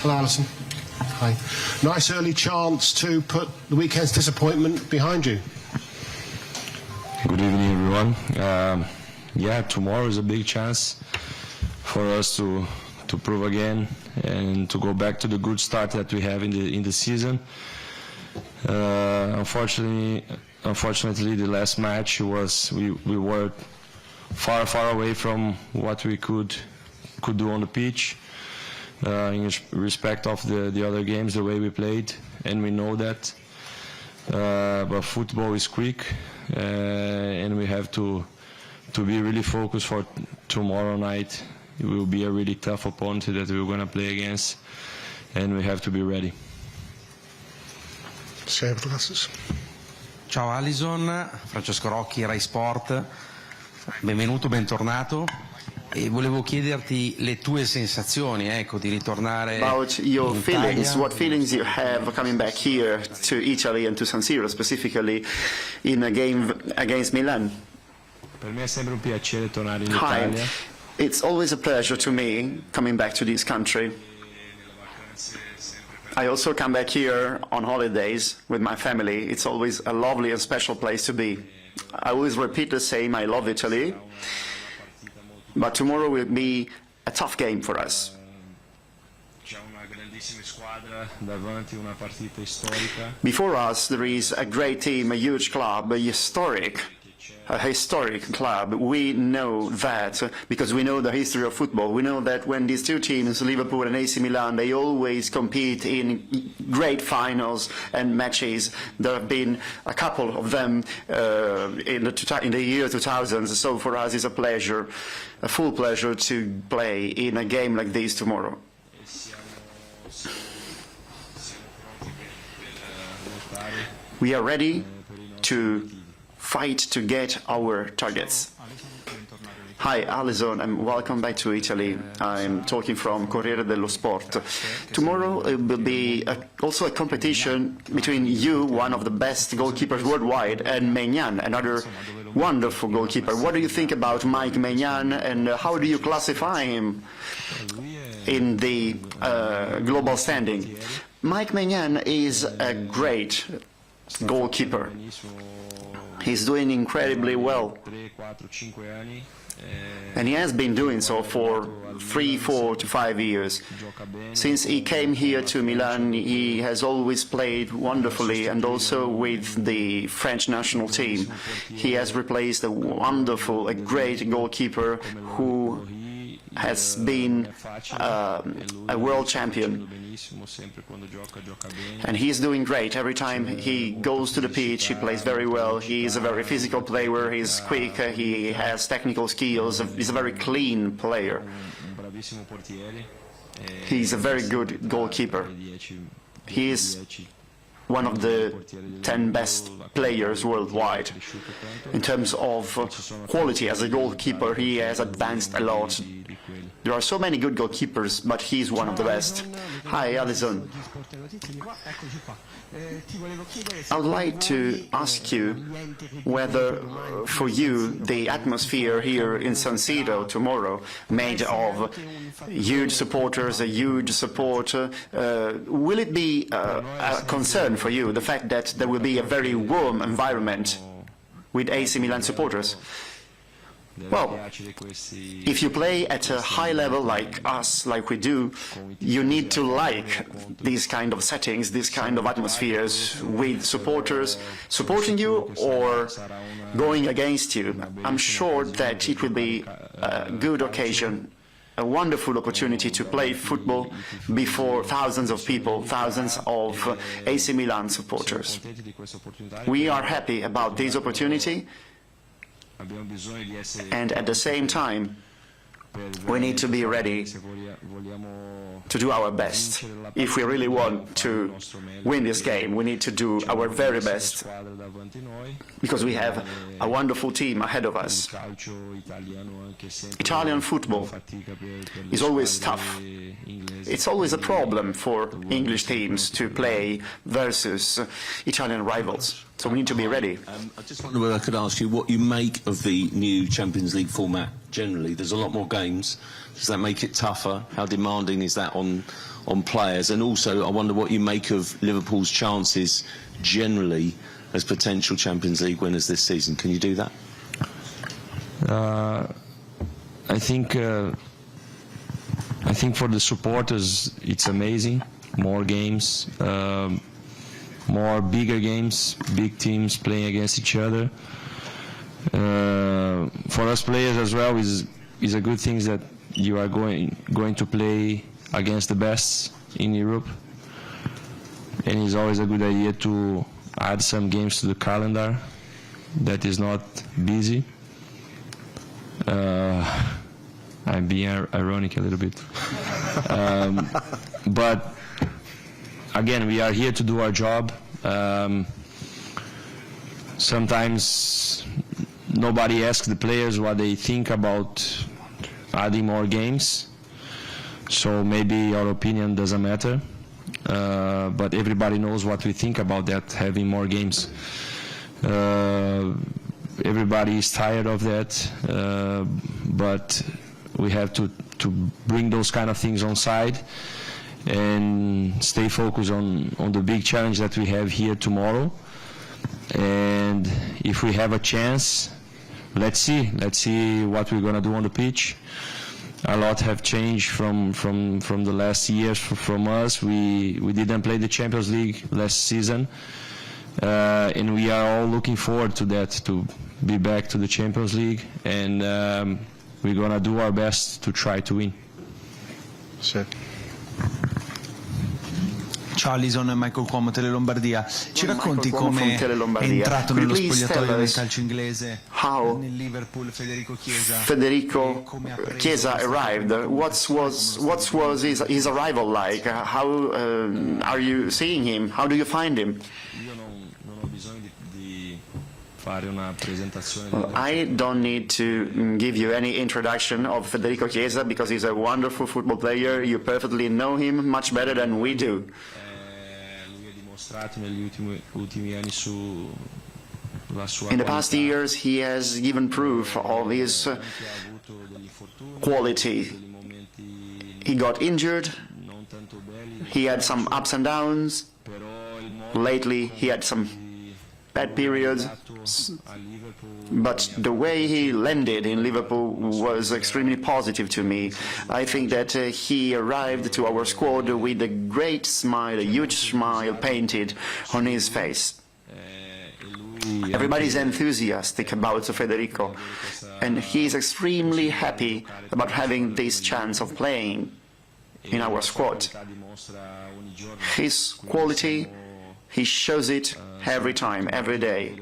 Hello, Alison. Hi. Nice early chance to put the weekend's disappointment behind you. Good evening, everyone. Yeah, tomorrow is a big chance for us to prove again and to go back to the good start that we have in the season. Unfortunately, the last match we were far away from what we could do on the pitch. In respect of the other games, the way we played, and we know that. But football is quick, and we have to be really focused for tomorrow night. It will be a really tough opponent that we're going to play against, and we have to be ready. Ciao Alison, Francesco Rocchi, Rai Sport, benvenuto, bentornato. E volevo chiederti le tue sensazioni, ecco, di ritornare about your in feelings, Italia. what feelings you have coming back here to Italy and to San Siro, specifically in a game against Milan. Per me è sempre un piacere tornare in Hi, Italia. it's always a pleasure to me coming back to this country. I also come back here on holidays with my family. It's always a lovely and special place to be. I always repeat the same, I love Italy. But tomorrow will be a tough game for us. Before us there is a great team, a huge club, a historic club. We know that because we know the history of football. We know that when these two teams, Liverpool and AC Milan, they always compete in great finals and matches. There have been a couple of them in the year 2000. So for us it's a pleasure, a full pleasure to play in a game like this tomorrow. We are ready to fight to get our targets. Hi, Alison, and welcome back to Italy. I'm talking from Corriere dello Sport. Tomorrow it will be also a competition between you, one of the best goalkeepers worldwide, and Maignan, another wonderful goalkeeper. What do you think about Mike Maignan, and how do you classify him in the global standing? Mike Maignan is a great goalkeeper. He's doing incredibly well, and he has been doing so for 3, 4 to 5 years. Since he came here to Milan, he has always played wonderfully, and also with the French national team. He has replaced a great goalkeeper who has been a world champion, and he's doing great. Every time he goes to the pitch, he plays very well. He is a very physical player, he's quick, he has technical skills, he's a very clean player. He's a very good goalkeeper. He is one of the 10 best players worldwide. In terms of quality as a goalkeeper, he has advanced a lot. There are so many good goalkeepers, but he's one of the best. Hi, Alison. I would like to ask you whether, for you, the atmosphere here in San Siro tomorrow, made of huge supporters, a huge support, will it be a concern for you, the fact that there will be a very warm environment with AC Milan supporters? Well, if you play at a high level like us, like we do, you need to like these kind of settings, these kind of atmospheres, with supporters supporting you or going against you. I'm sure that it will be a good occasion, a wonderful opportunity to play football before thousands of people, thousands of AC Milan supporters. We are happy about this opportunity, and at the same time, we need to be ready to do our best. If we really want to win this game, we need to do our very best, because we have a wonderful team ahead of us. Italian football is always tough. It's always a problem for English teams to play versus Italian rivals. So we need to be ready. I just wonder whether I could ask you what you make of the new Champions League format generally. There's a lot more games. Does that make it tougher? How demanding is that on players? And also, I wonder what you make of Liverpool's chances generally as potential Champions League winners this season. Can you do that? I think for the supporters it's amazing. More games, more bigger games, big teams playing against each other. For us players as well is a good thing that you are going to play against the best in Europe, and it's always a good idea to add some games to the calendar that is not busy. I'm being ironic a little bit. But again, we are here to do our job. Sometimes nobody asks the players what they think about adding more games, so maybe our opinion doesn't matter. But everybody knows what we think about that, having more games. Everybody is tired of that, but we have to bring those kind of things on side and stay focused on the big challenge that we have here tomorrow. And if we have a chance, let's see what we're gonna do on the pitch. A lot have changed from the last years from us. We didn't play the Champions League last season, and we are all looking forward to that, to be back to the Champions League, and we're gonna do our best to try to win. Sure. Ciao Alison, Michael Cuomo, Tele Lombardia. Ci racconti Michael Cuomo come from Tele è Lombardia. entrato Could you nello please spogliatoio tell del us calcio inglese how nel Liverpool Federico Chiesa? Federico Chiesa arrived. What was his arrival like? How are you seeing him? How do you find him? Io non ho bisogno di fare una presentazione. Well, I don't need to give you any introduction of Federico Chiesa because he's a wonderful football player. You perfectly know him much better than we do. In the past years, he has given proof of his quality. He got injured, he had some ups and downs, lately he had some bad periods, but the way he landed in Liverpool was extremely positive to me. I think that he arrived to our squad with a great smile, a huge smile painted on his face. Everybody's enthusiastic about Federico, and he's extremely happy about having this chance of playing in our squad. His quality, he shows it every time, every day.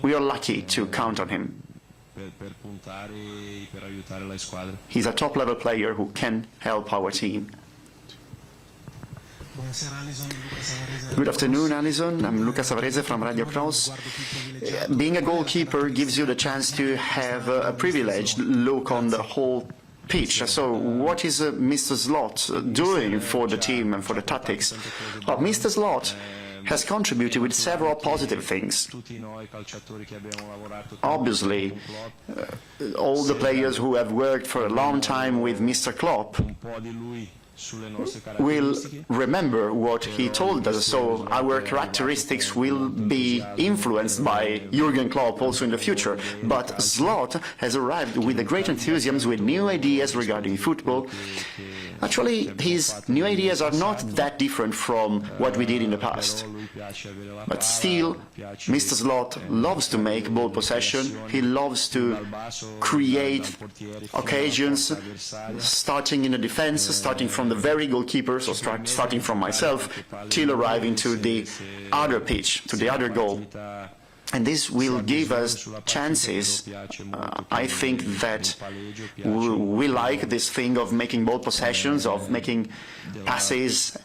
We are lucky to count on him. He's a top-level player who can help our team. Good afternoon, Alison. I'm Luca Savarese from Radio Cross. Being a goalkeeper gives you the chance to have a privileged look on the whole pitch. So what is Mr. Slot doing for the team and for the tactics? Well, Mr. Slot has contributed with several positive things. Obviously, all the players who have worked for a long time with Mr. Klopp will remember what he told us, so our characteristics will be influenced by Jurgen Klopp also in the future. But Slot has arrived with a great enthusiasm, with new ideas regarding football. Actually, his new ideas are not that different from what we did in the past. But still, Mr. Slot loves to make ball possession, he loves to create occasions, starting in the defense, starting from the very goalkeeper, so starting from myself, till arriving to the other pitch, to the other goal. And this will give us chances. I think that we like this thing of making ball possessions, of making passes.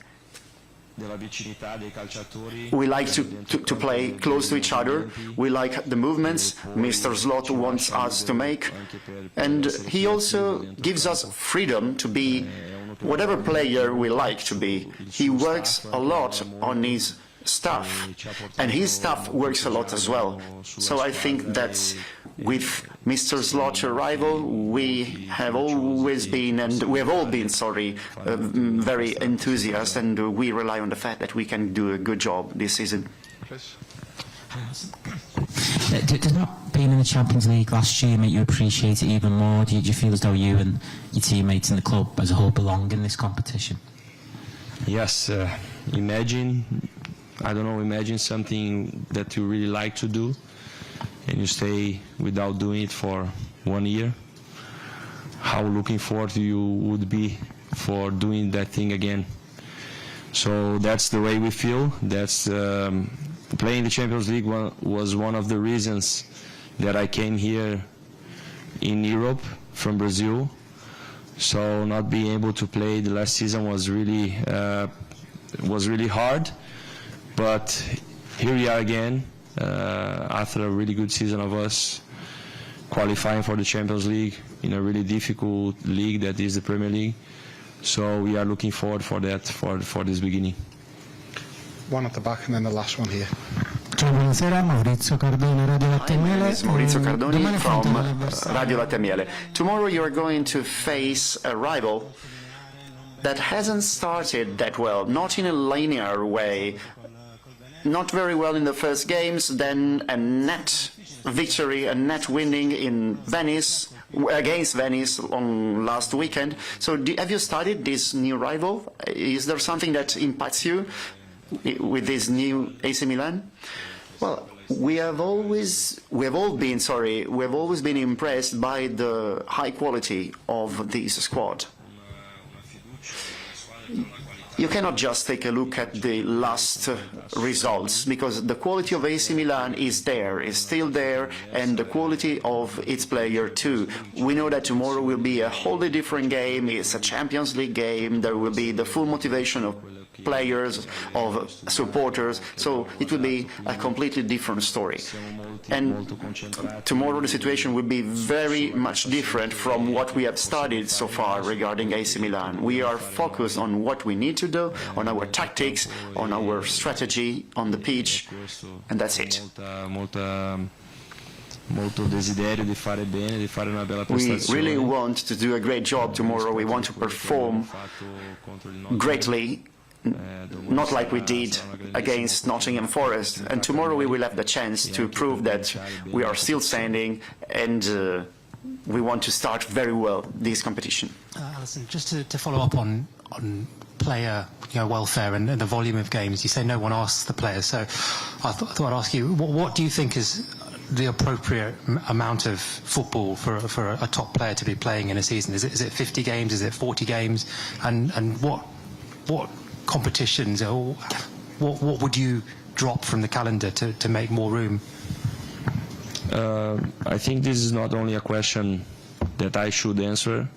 We like to play close to each other. We like the movements Mr. Slot wants us to make. And he also gives us freedom to be whatever player we like to be. He works a lot on his staff, and his staff works a lot as well. So I think that with Mr. Slot's arrival, we have always been, and we have all been, very enthusiastic, and we rely on the fact that we can do a good job this season. Does not being in the Champions League last year make you appreciate it even more? Do you feel as though you and your teammates in the club as a whole belong in this competition? Yes, imagine something that you really like to do and you stay without doing it for 1 year. How looking forward you would be for doing that thing again. So that's the way we feel. That's playing the Champions League was one of the reasons that I came here in Europe from Brazil. So not being able to play the last season was really hard. But here we are again after a really good season of us qualifying for the Champions League in a really difficult league that is the Premier League. So we are looking forward for that for this beginning. One at the back and then the last one here. Ciao, buonasera, Maurizio Cardone, Radio Latte Hi, my name is Maurizio Cardoni from Miele. Radio Latte Miele. Tomorrow you are going to face a rival that hasn't started that well, not in a linear way, not very well in the first games, then a net victory, a net winning in Venice, against Venice on last weekend. So have you studied this new rival? Is there something that impacts you with this new AC Milan? Well, we have always been impressed by the high quality of this squad. You cannot just take a look at the last results, because the quality of AC Milan is still there, and the quality of its player too. We know that tomorrow will be a wholly different game. It's a Champions League game. There will be the full motivation of players, of supporters, so it will be a completely different story. And tomorrow the situation will be very much different from what we have studied so far regarding AC Milan. We are focused on what we need to do, on our tactics, on our strategy on the pitch, and that's it. We really want to do a great job tomorrow. We want to perform greatly, not like we did against Nottingham Forest. And tomorrow we will have the chance to prove that we are still standing, and we want to start very well this competition. Alison, just to follow up on player welfare and the volume of games, you say no one asks the players, so I thought I'd ask you, what do you think is the appropriate amount of football for a top player to be playing in a season? Is it 50 games? Is it 40 games? And what competitions, or what would you drop from the calendar to make more room? I think this is not only a question that I should answer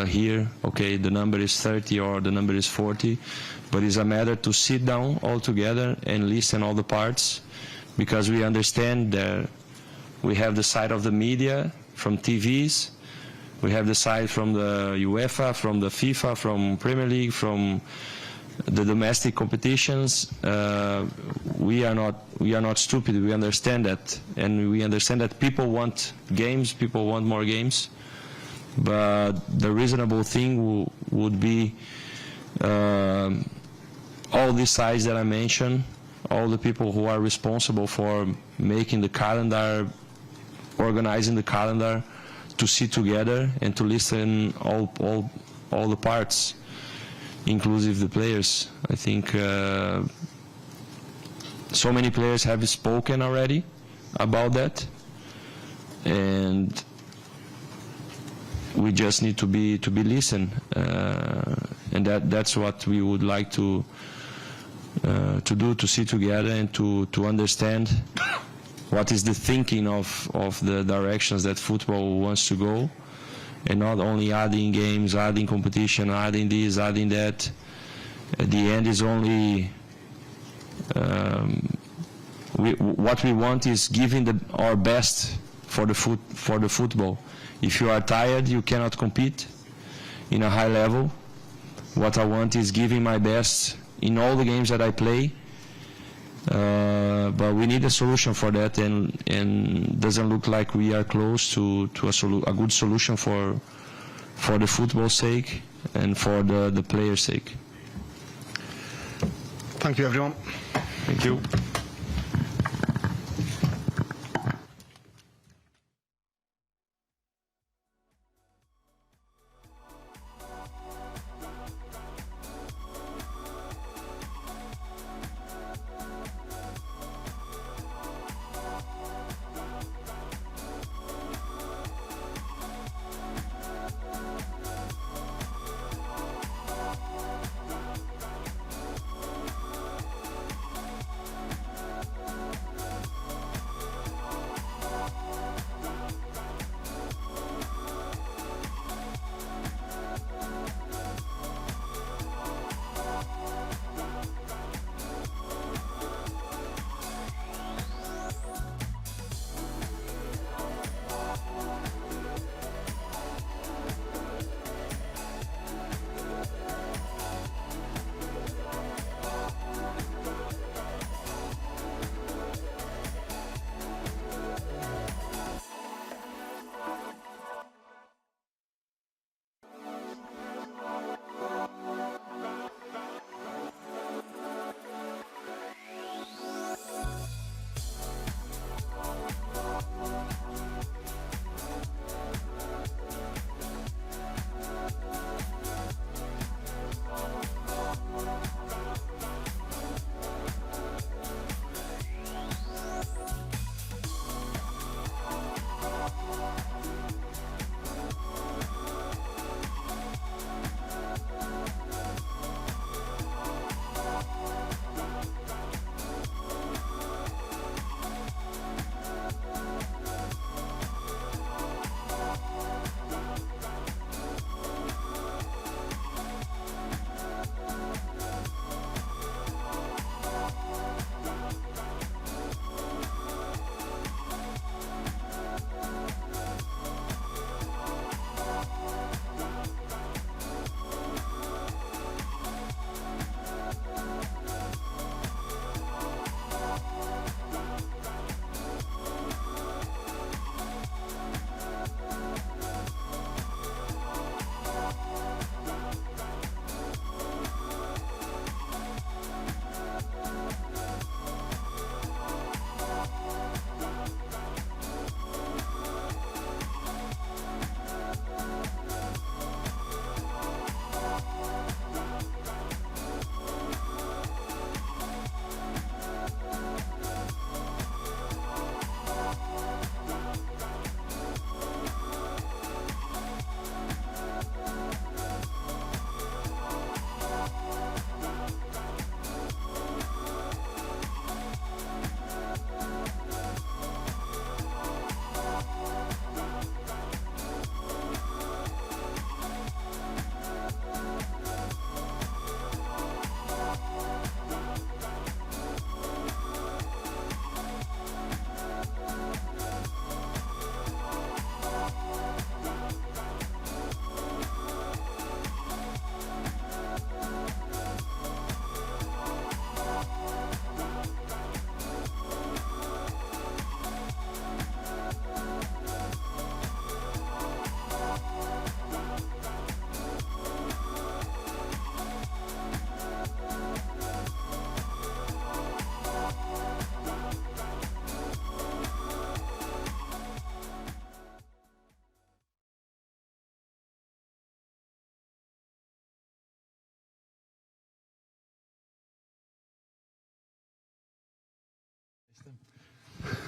here, okay, the number is 30 or the number is 40, but it's a matter to sit down all together and listen all the parts, because we understand that we have the side of the media from TVs, we have the side from the UEFA, from the FIFA, from Premier League, from the domestic competitions. We are not stupid. We understand that, and we understand that people want games. People want more games. But the reasonable thing would be all these sides that I mentioned, all the people who are responsible for making the calendar, organizing the calendar, to sit together and to listen all the parts, inclusive the players. I think so many players have spoken already about that, and we just need to be listened, and that's what we would like to do, to sit together and to understand what is the thinking of the directions that football wants to go, and not only adding games, adding competition, adding this, adding that. At the end is only what we want is giving our best for the football. If you are tired, you cannot compete in a high level. What I want is giving my best in all the games that I play, But we need a solution for that, and doesn't look like we are close to a good solution for the football's sake and for the players' sake. Thank you, everyone. Thank you.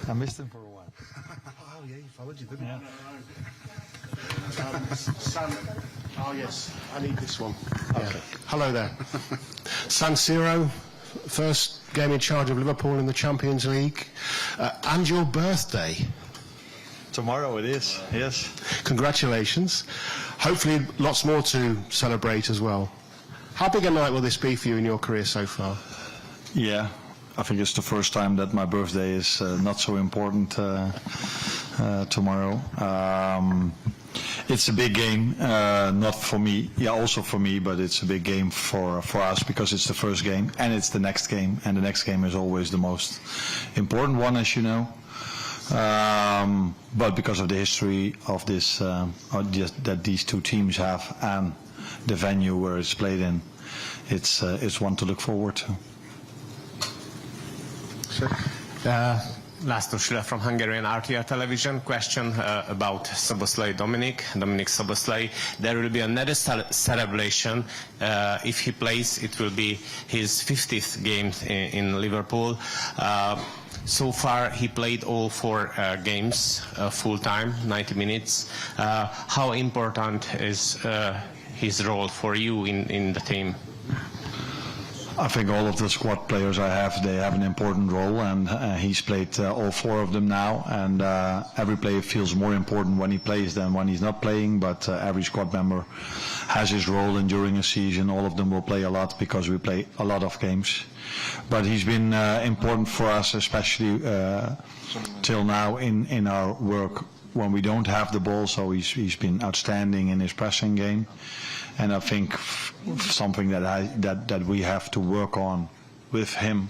I missed him for a while. Oh, yeah, he followed you, didn't he? San, oh, yes, I need this one. Okay. Yeah. Hello there. San Siro, first game in charge of Liverpool in the Champions League, and your birthday. Tomorrow it is, yes. Congratulations. Hopefully lots more to celebrate as well. How big a night will this be for you in your career so far? Yeah, I think it's the first time that my birthday is not so important tomorrow. It's a big game, not for me, also for me, but it's a big game for us because it's the first game and it's the next game, and the next game is always the most important one, as you know. But because of the history of this, that these two teams have and the venue where it's played in, it's one to look forward to. László Schiller from Hungarian RTR Television. Question about Szoboszlai Dominik Szoboszlai. There will be another celebration. If he plays, it will be his 50th game in Liverpool. So far, he played all 4 games full time, 90 minutes. How important is his role for you in the team? I think all of the squad players they have an important role, and he's played all 4 of them now, and every player feels more important when he plays than when he's not playing, but every squad member has his role, and during a season all of them will play a lot because we play a lot of games. But he's been important for us, especially till now in our work when we don't have the ball, so he's been outstanding in his pressing game. And I think something that we have to work on with him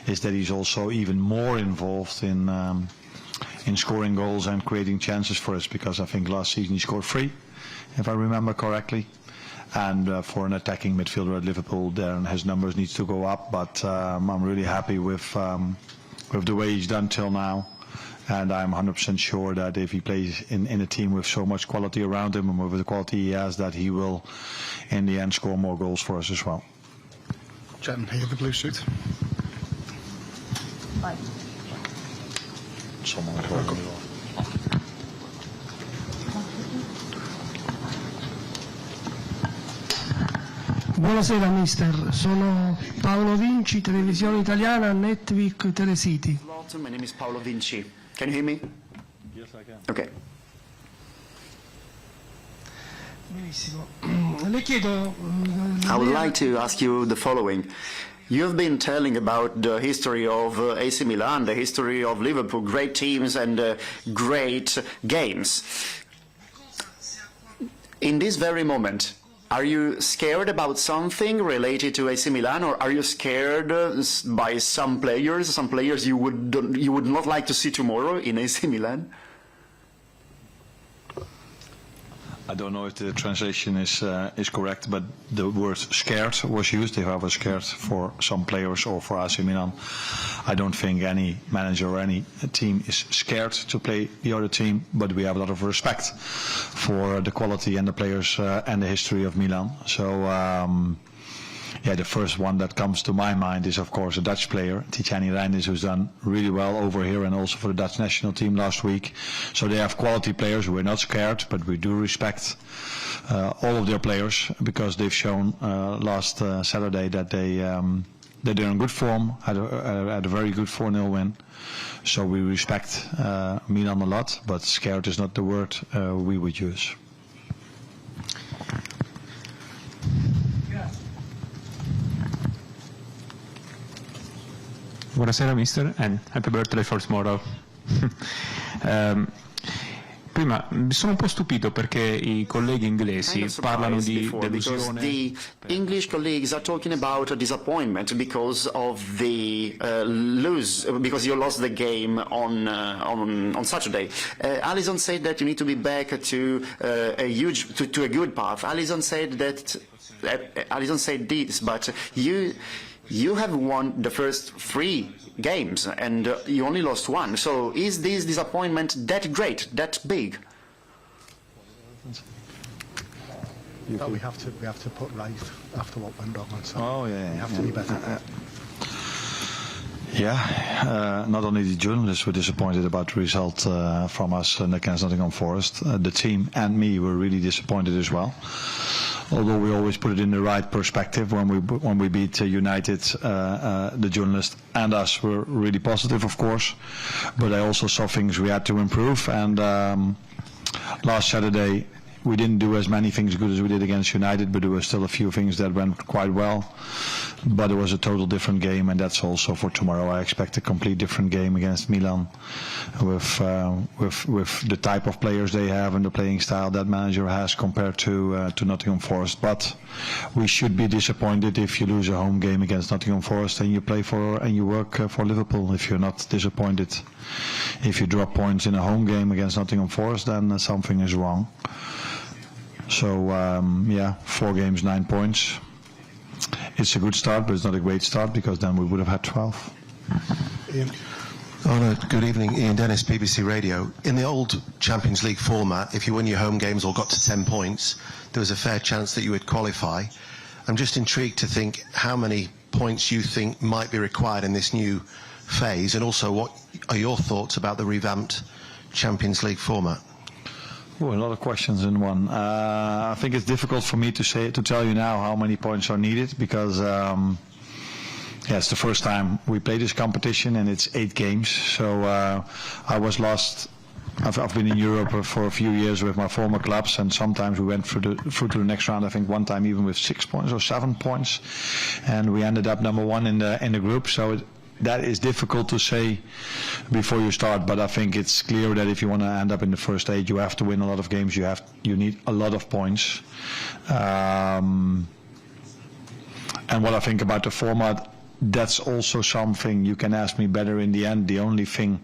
is that he's also even more involved in scoring goals and creating chances for us, because I think last season he scored 3, if I remember correctly. And for an attacking midfielder at Liverpool, then his numbers needs to go up. But I'm really happy with the way he's done till now. And I'm 100% sure that if he plays in a team with so much quality around him and with the quality he has, that he will, in the end, score more goals for us as well. Gentleman here, the blue suit. Bye. Buonasera mister, sono Paolo Vinci, televisione italiana, Netvic Telesiti. My name is Paolo Vinci. Can you hear me? Yes, I can. Okay. Benissimo. Le chiedo... I would like to ask you the following. You've been telling about the history of AC Milan, the history of Liverpool, great teams and great games. In this very moment, are you scared about something related to AC Milan, or are you scared by some players you would not like to see tomorrow in AC Milan? I don't know if the translation is correct, but the word scared was used. If I was scared for some players or for AC Milan, I don't think any manager or any team is scared to play the other team, but we have a lot of respect for the quality and the players and the history of Milan. So the first one that comes to my mind is, of course, a Dutch player, Tijani Reinders, who's done really well over here and also for the Dutch national team last week. So they have quality players. We're not scared, but we do respect all of their players, because they've shown last Saturday that they're in good form, had a very good 4-0 win. So we respect Milan a lot, but scared is not the word we would use. Buonasera mister, and happy birthday for tomorrow. Prima mi sono un po' stupito perché i colleghi inglesi parlano di delusione. The English colleagues are talking about a disappointment because of the because you lost the game on Saturday. Alisson said that you need to be back to a good path. Alisson said this, but you have won the first 3 games and you only lost 1. So is this disappointment that great, that big? No, we have to put right after what went wrong on Saturday. Oh yeah, we have to be better. Not only the journalists were disappointed about the result from us against Nottingham Forest, the team and me were really disappointed as well. Although we always put it in the right perspective when we beat United, the journalists and us were really positive, of course. But I also saw things we had to improve. And last Saturday, we didn't do as many things good as we did against United, but there were still a few things that went quite well. But it was a total different game, and that's also for tomorrow. I expect a complete different game against Milan, with the type of players they have and the playing style that manager has compared to Nottingham Forest. But we should be disappointed if you lose a home game against Nottingham Forest and you play for and you work for Liverpool. If you're not disappointed, if you drop points in a home game against Nottingham Forest, then something is wrong. So, 4 games, 9 points. It's a good start, but it's not a great start, because then we would have had 12. Ian. Arne, good evening. Ian Dennis, BBC Radio. In the old Champions League format, if you win your home games or got to 10 points, there was a fair chance that you would qualify. I'm just intrigued to think how many points you think might be required in this new phase, and also what are your thoughts about the revamped Champions League format? A lot of questions in one. I think it's difficult for me to tell you now how many points are needed, because it's the first time we play this competition, and it's 8 games. So I was lost. I've been in Europe for a few years with my former clubs, and sometimes we went through to the next round. I think one time even with 6 points or 7 points, and we ended up number 1 in the group. So that is difficult to say before you start, but I think it's clear that if you want to end up in the first 8, you have to win a lot of games. You need a lot of points. And what I think about the format, that's also something you can ask me better in the end. The only thing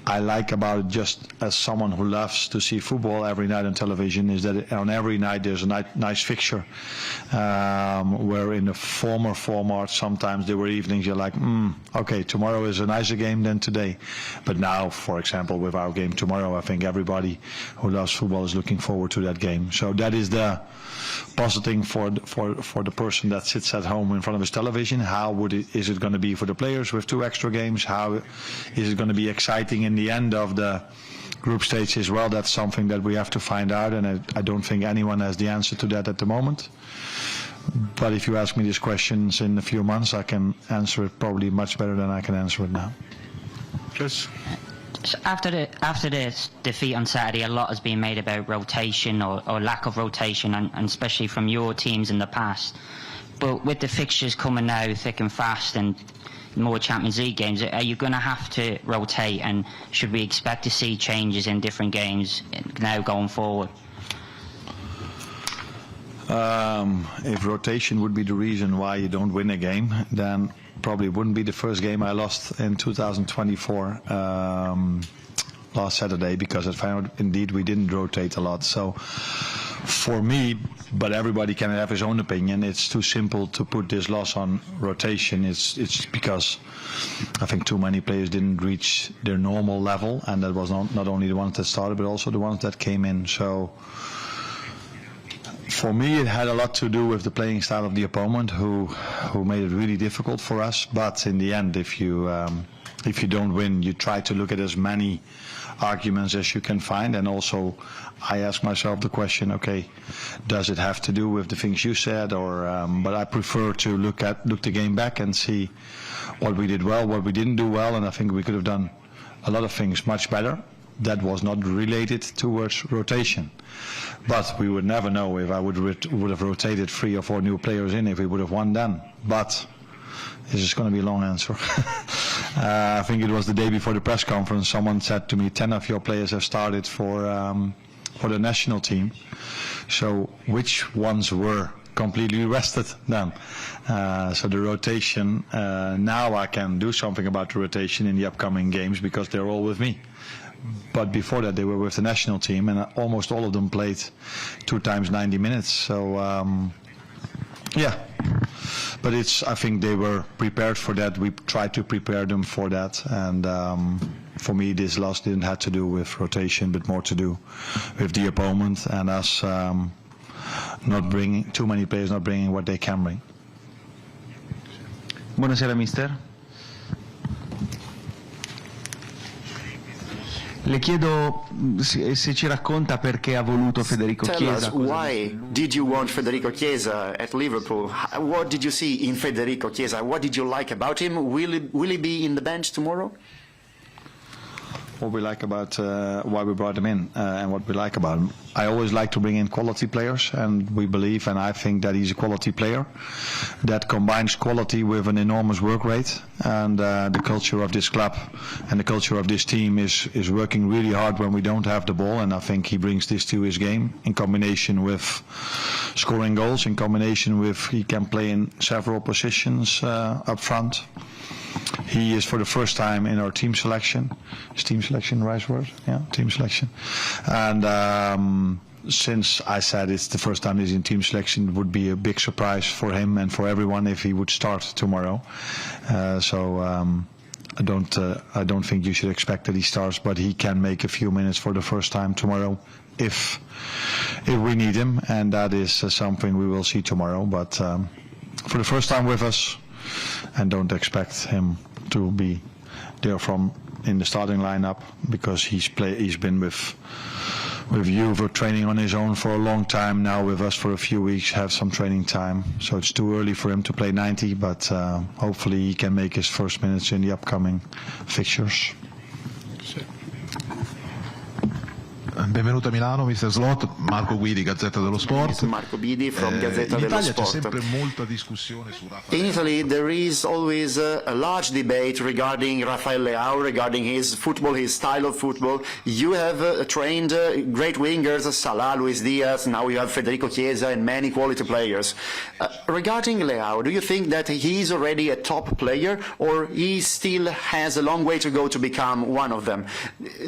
I like about it, just as someone who loves to see football every night on television, is that on every night there's a nice fixture. Where in the former format, sometimes there were evenings you're like, okay, tomorrow is a nicer game than today. But now, for example, with our game tomorrow, I think everybody who loves football is looking forward to that game. So that is the positive for the person that sits at home in front of his television. Is it going to be for the players with 2 extra games? How is it going to be exciting in the end of the group stage as well? That's something that we have to find out, and I don't think anyone has the answer to that at the moment. But if you ask me these questions in a few months, I can answer it probably much better than I can answer it now. Chris? After the defeat on Saturday, a lot has been made about rotation or lack of rotation, and especially from your teams in the past. But with the fixtures coming now thick and fast and more Champions League games, are you going to have to rotate, and should we expect to see changes in different games now going forward? If rotation would be the reason why you don't win a game, then probably wouldn't be the first game I lost in 2024 last Saturday, because I found indeed we didn't rotate a lot. So for me, but everybody can have his own opinion, it's too simple to put this loss on rotation. It's because I think too many players didn't reach their normal level, and that was not only the ones that started but also the ones that came in. So for me, it had a lot to do with the playing style of the opponent, who made it really difficult for us. But in the end, if you don't win, you try to look at as many arguments as you can find. And also, I ask myself the question: okay, does it have to do with the things you said, or? But I prefer to look the game back and see what we did well, what we didn't do well, and I think we could have done a lot of things much better. That was not related towards rotation. But we would never know if I would have rotated 3 or 4 new players in, if we would have won then. But this is going to be a long answer. I think it was the day before the press conference, someone said to me, 10 of your players have started for the national team. So which ones were completely rested then? So the rotation, now I can do something about the rotation in the upcoming games, because they're all with me. But before that, they were with the national team, and almost all of them played 2 times 90 minutes. So, But I think they were prepared for that. We tried to prepare them for that. And for me, this loss didn't have to do with rotation, but more to do with the opponent and us not bringing too many players, not bringing what they can bring. Buonasera, mister. Le chiedo se ci racconta perché ha voluto Federico Chiesa. Tell us, why did you want Federico Chiesa at Liverpool? What did you see in Federico Chiesa? What did you like about him? Will he be in the bench tomorrow? what we like about why we brought him in and what we like about him. I always like to bring in quality players, and we believe, and I think that he's a quality player that combines quality with an enormous work rate. And the culture of this club and the culture of this team is working really hard when we don't have the ball, and I think he brings this to his game in combination with scoring goals, in combination with he can play in several positions up front. He is for the first time in our team selection. Is team selection the right word? Yeah, team selection. And since I said it's the first time he's in team selection, it would be a big surprise for him and for everyone if he would start tomorrow. I don't think you should expect that he starts, but he can make a few minutes for the first time tomorrow if we need him, and that is something we will see tomorrow. But for the first time with us, and don't expect him to be there in the starting lineup, because he's been with you for training on his own for a long time now, with us for a few weeks, have some training time, so it's too early for him to play 90, but hopefully he can make his first minutes in the upcoming fixtures. Benvenuto a Milano, Mr. Slot. Marco Guidi, Gazzetta dello Sport. Marco Guidi from Gazzetta dello Italia Sport. c'è sempre molta discussione su Rafael. In Italy, there is always a large debate regarding Rafael Leão, regarding his football, his style of football. You have trained great wingers, Salah, Luis Diaz, now you have Federico Chiesa and many quality players. Regarding Leão, do you think that he is already a top player, or he still has a long way to go to become one of them?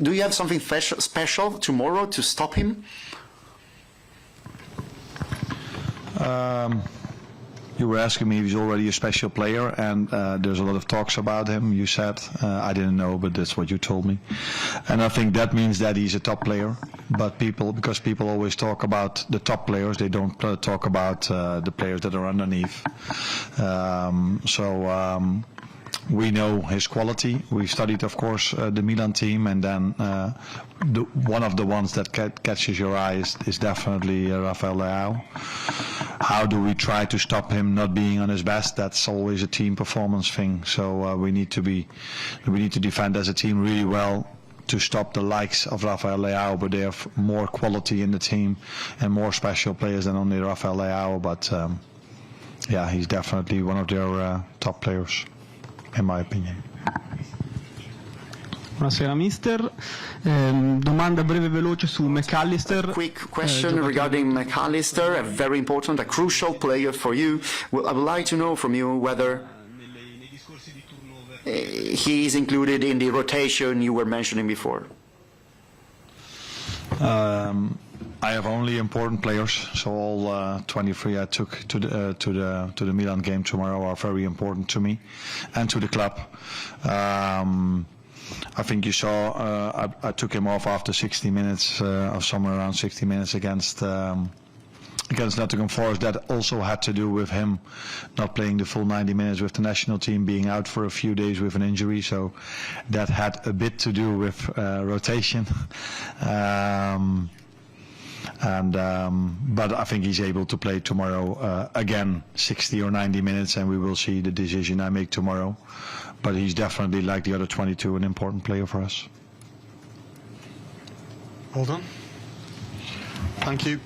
Do you have something special tomorrow to stop him? You were asking me if he's already a special player, and there's a lot of talks about him, you said. I didn't know, but that's what you told me. And I think that means that he's a top player. But because people always talk about the top players, they don't talk about the players that are underneath. We know his quality. We've studied, of course, the Milan team, and then one of the ones that catches your eye is definitely Rafael Leão. How do we try to stop him not being on his best? That's always a team performance thing. So we need to defend as a team really well to stop the likes of Rafael Leão, but they have more quality in the team and more special players than only Rafael Leão. But yeah, he's definitely one of their top players, in my opinion. Buonasera mister, domanda breve veloce su Mac Allister. Quick question regarding Mac Allister, a very important, a crucial player for you. Well, I would like to know from you whether he is included in the rotation you were mentioning before. I have only important players, so all 23 I took to the Milan game tomorrow are very important to me and to the club. I think you saw I took him off after 60 minutes, or somewhere around 60 minutes against Nottingham Forest. That also had to do with him not playing the full 90 minutes with the national team, being out for a few days with an injury, so that had a bit to do with rotation. But I think he's able to play tomorrow again 60 or 90 minutes, and we will see the decision I make tomorrow. But he's definitely, like the other 22, an important player for us. Well done. Thank you.